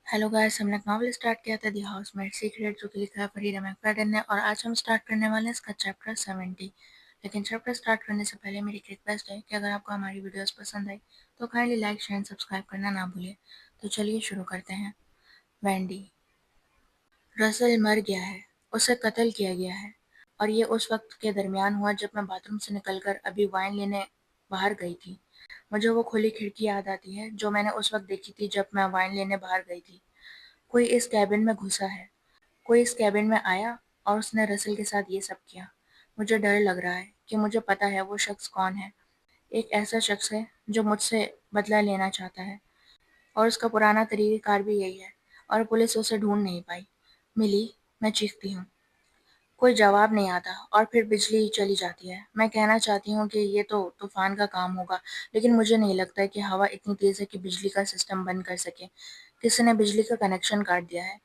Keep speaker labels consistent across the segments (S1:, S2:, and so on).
S1: Hello guys, हमने एक novel start किया था दी हाउसमेट सीक्रेट, जो कि लिखा है फरीदा मैकफadden ने। और आज हम स्टार्ट करने वाले हैं इसका चैप्टर 70। लेकिन चैप्टर स्टार्ट करने से पहले मेरी एक रिक्वेस्ट है कि अगर आपको हमारी वीडियोस पसंद आई तो kindly like share and subscribe करना ना भूलिए। तो चलिए शुरू करते हैं। वैंडी। रसल मर गया है, उसे कत्ल किया गया है। और ये उस वक्त के दरमियान हुआ जब मैं बाथरूम से निकलकर अभी वाइन लेने बाहर गई थी। मुझे वो खुली खिड़की याद आती है जो मैंने उस वक्त देखी थी जब मैं वाइन लेने बाहर गई थी। कोई इस कैबिन में घुसा है, कोई इस कैबिन में आया और उसने रसल के साथ ये सब किया। मुझे डर लग रहा है कि मुझे पता है वो शख्स कौन है। एक ऐसा शख्स है जो मुझसे बदला लेना चाहता है, और उसका पुराना तरीक़ाकार भी यही है, और पुलिस उसे ढूंढ नहीं पाई। मिली, मैं चीखती हूँ। कोई जवाब नहीं आता और फिर बिजली चली जाती है। मैं कहना चाहती हूँ कि ये तो तूफान का काम होगा, लेकिन मुझे नहीं लगता कि हवा इतनी तेज़ है कि बिजली का सिस्टम बंद कर सके। किसी ने बिजली का कनेक्शन काट दिया है।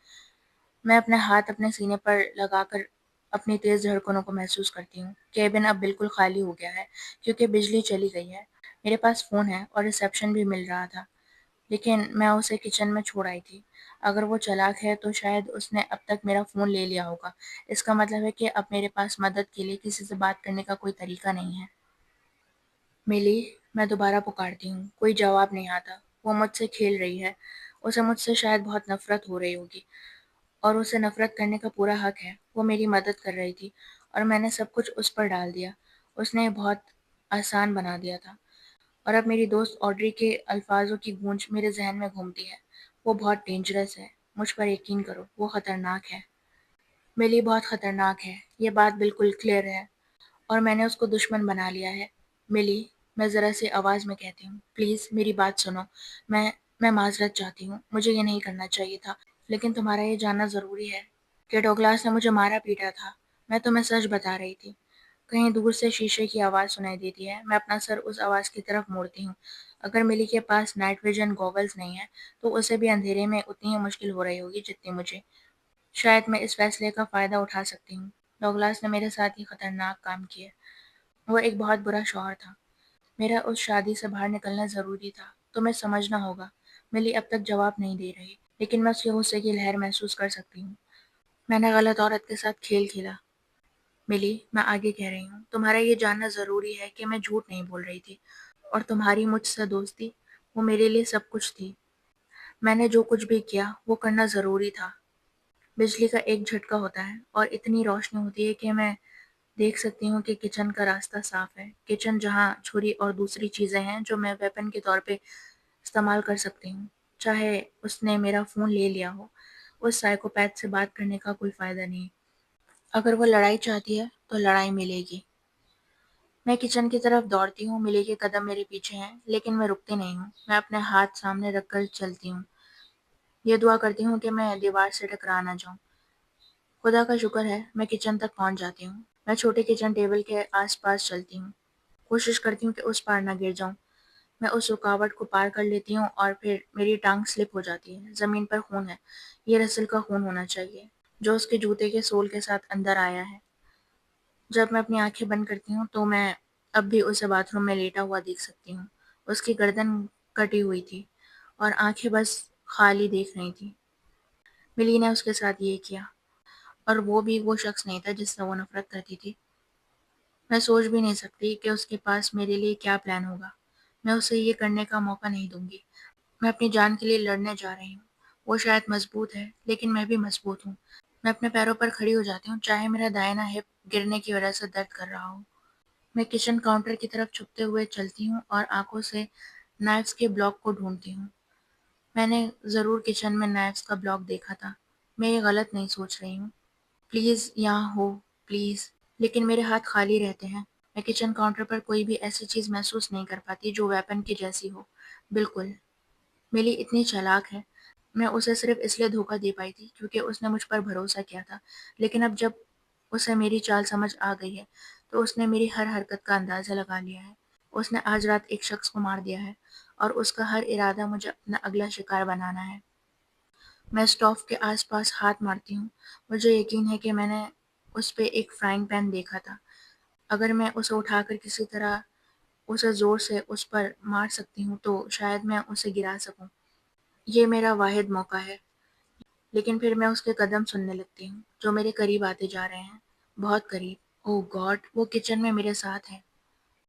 S1: मैं अपने हाथ अपने सीने पर लगाकर अपनी तेज़ धड़कनों को महसूस करती हूँ। केबिन अब बिल्कुल खाली हो गया है क्योंकि बिजली चली गई है। मेरे पास फ़ोन है और रिसेप्शन भी मिल रहा था, लेकिन मैं उसे किचन में छोड़ आई थी। अगर वो चालाक है तो शायद उसने अब तक मेरा फ़ोन ले लिया होगा। इसका मतलब है कि अब मेरे पास मदद के लिए किसी से बात करने का कोई तरीका नहीं है। मिली, मैं दोबारा पुकारती हूँ। कोई जवाब नहीं आता। वो मुझसे खेल रही है। उसे मुझसे शायद बहुत नफ़रत हो रही होगी, और उसे नफ़रत करने का पूरा हक है। वो मेरी मदद कर रही थी और मैंने सब कुछ उस पर डाल दिया। उसने बहुत आसान बना दिया था। और अब मेरी दोस्त ऑड्री के अल्फाज़ों की गूंज मेरे ज़हन में घूमती है। वो बहुत डेंजरस है। मुझ पर यकीन करो, वो ख़तरनाक है। मिली बहुत ख़तरनाक है, ये बात बिल्कुल क्लियर है, और मैंने उसको दुश्मन बना लिया है। मिली, मैं ज़रा सी आवाज़ में कहती हूँ, प्लीज़ मेरी बात सुनो। मैं मैं माज़रत चाहती हूँ, मुझे ये नहीं करना चाहिए था, लेकिन तुम्हारा ये जानना ज़रूरी है कि डगलास ने मुझे मारा पीटा था। मैं तुम्हें सच बता रही थी। कहीं दूर से शीशे की आवाज़ सुनाई देती है। मैं अपना सर उस आवाज़ की तरफ मोड़ती हूँ। अगर मिली के पास नाइट विजन गॉगल्स नहीं है, तो उसे भी अंधेरे में उतनी ही मुश्किल हो रही होगी जितनी मुझे। शायद मैं इस फैसले का फ़ायदा उठा सकती हूँ। डगलास ने मेरे साथ ये खतरनाक काम किया। वो एक बहुत बुरा शौहर था। मेरा उस शादी से बाहर निकलना ज़रूरी था। तुम्हें समझना होगा। मिली अब तक जवाब नहीं दे रही, लेकिन मैं उसके गुस्से की लहर महसूस कर सकती हूँ। मैंने गलत औरत के साथ खेल खेला। मिली, मैं आगे कह रही हूँ, तुम्हारा ये जानना ज़रूरी है कि मैं झूठ नहीं बोल रही थी, और तुम्हारी मुझसे दोस्ती, वो मेरे लिए सब कुछ थी। मैंने जो कुछ भी किया वो करना ज़रूरी था। बिजली का एक झटका होता है और इतनी रोशनी होती है कि मैं देख सकती हूँ कि किचन का रास्ता साफ है। किचन जहाँ छुरी और दूसरी चीज़ें हैं जो मैं वेपन के तौर पे इस्तेमाल कर सकती हूँ। चाहे उसने मेरा फ़ोन ले लिया हो, उस साइकोपैथ से बात करने का कोई फ़ायदा नहीं। अगर वो लड़ाई चाहती है तो लड़ाई मिलेगी। मैं किचन की तरफ दौड़ती हूँ। मिली के कदम मेरे पीछे हैं, लेकिन मैं रुकती नहीं हूँ। मैं अपने हाथ सामने रखकर चलती हूँ। ये दुआ करती हूँ कि मैं दीवार से टकरा ना जाऊँ। खुदा का शुक्र है, मैं किचन तक पहुँच जाती हूँ। मैं छोटे किचन टेबल के आसपास चलती हूँ। कोशिश करती हूँ कि उस पार ना गिर जाऊँ। मैं उस रुकावट को पार कर लेती हूँ और फिर मेरी टांग स्लिप हो जाती है। ज़मीन पर खून है। ये रसल का खून होना चाहिए, जो उसके जूते के सोल के साथ अंदर आया है। जब मैं अपनी आंखें बंद करती हूँ तो मैं अब भी उसे बाथरूम में लेटा हुआ देख सकती हूँ। उसकी गर्दन कटी हुई थी और आंखें बस खाली देख रही थी। मिली ने उसके साथ ये किया, और वो भी वो शख्स नहीं था जिससे वो नफरत करती थी। मैं सोच भी नहीं सकती कि उसके पास मेरे लिए क्या प्लान होगा। मैं उसे ये करने का मौका नहीं दूंगी। मैं अपनी जान के लिए लड़ने जा रही हूँ। वो शायद मजबूत है, लेकिन मैं भी मजबूत हूँ। मैं अपने पैरों पर खड़ी हो जाती हूँ, चाहे मेरा दाहिना हिप गिरने की वजह से दर्द कर रहा हो। मैं किचन काउंटर की तरफ छुपते हुए चलती हूँ और आंखों से नाइफ्स के ब्लॉक को ढूंढती हूँ। मैंने ज़रूर किचन में नाइफ्स का ब्लॉक देखा था। मैं ये गलत नहीं सोच रही हूँ। प्लीज़ यहाँ हो, प्लीज़। लेकिन मेरे हाथ खाली रहते हैं। मैं किचन काउंटर पर कोई भी ऐसी चीज़ महसूस नहीं कर पाती जो वेपन की जैसी हो। बिल्कुल। मिली इतनी चालाक है। मैं उसे सिर्फ इसलिए धोखा दे पाई थी क्योंकि उसने मुझ पर भरोसा किया था। लेकिन अब जब उसे मेरी चाल समझ आ गई है, तो उसने मेरी हर हरकत का अंदाज़ा लगा लिया है। उसने आज रात एक शख्स को मार दिया है, और उसका हर इरादा मुझे अपना अगला शिकार बनाना है। मैं स्टोव के आसपास हाथ मारती हूँ। मुझे यकीन है कि मैंने उस पे एक फ्राइंग पैन देखा था। अगर मैं उसे उठाकर किसी तरह उसे ज़ोर से उस पर मार सकती हूँ तो शायद मैं उसे गिरा सकूँ। ये मेरा वाहिद मौका है। لیکن پھر میں اس کے قدم سننے لگتی ہوں جو میرے قریب آتے جا رہے ہیں، بہت قریب۔ اوہ گاڈ، وہ کچن میں میرے ساتھ ہے۔